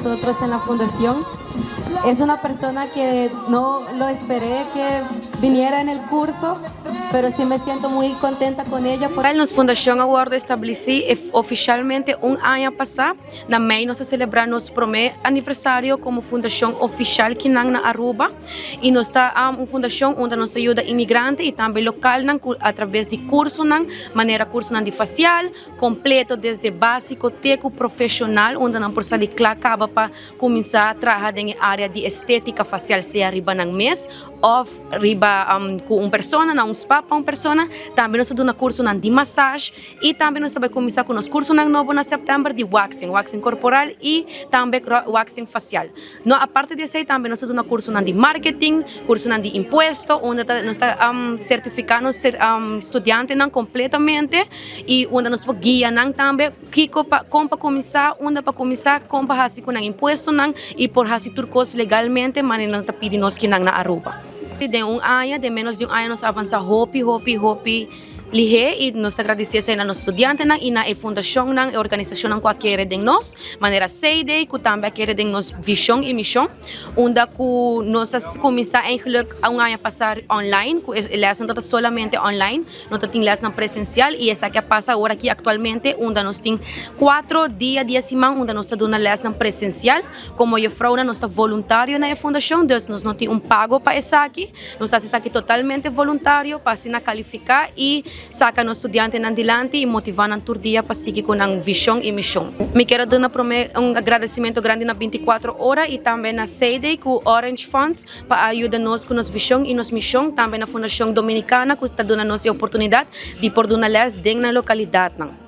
nosotros en la fundación. Es una persona que no lo esperé que viniera en el curso, pero sí me siento muy contenta con ella. Nos Fundación Award estabeleci oficialmente ano passado. Na Mei nós celebramos primeiro aniversário como fundação oficial aqui na Aruba. E nós está uma fundação onde nós ajuda imigrantes e também local através de curso maneira curso de facial completo desde básico até profissional, onde nós por ali acaba para começar a trabalhar na área de estética facial, seja riba ng mês ou riba com persona, na spa para persona. Também nós damos curso de massagem e também nós vamos começar com os cursos novo na setembro de waxing corporal e também waxing facial. No, a parte disso também nós damos curso de marketing, curso de imposto, onde nós estamos certificando estudantes completamente e onde nós guia também como para começar, onde para começar como para fazer com imposto e por fazer turcos legalmente, mas nós está pedindo nós que na Aruba. De ano, de menos de ano, nós avança hopi lihe e nós agradecemos a nossos estudantes e na fundação e organização que quer de nós, maneira sede que também quer de nós visão e missão, onde nós começar eigenlijk ano passar online, que lesson está solamente online, não tem lesson presencial e essa que passa agora aqui atualmente, onde nós tem 4 dias de semana onde nós está dando lesson presencial, como eu falo, nós está voluntário na fundação, então nós não tem pago para essa aqui, nós está aqui totalmente voluntário para se qualificar e saca nos estudiantes adelante e motivar na dia para seguir com a visão e missão. Me quero dar agradecimento grande na 24 horas e também na sede com Orange Funds para ajudar nós com nossa visão e nossa missão, também na Fundação Dominicana que está dando a nossa oportunidade de pôr uma les na localidade.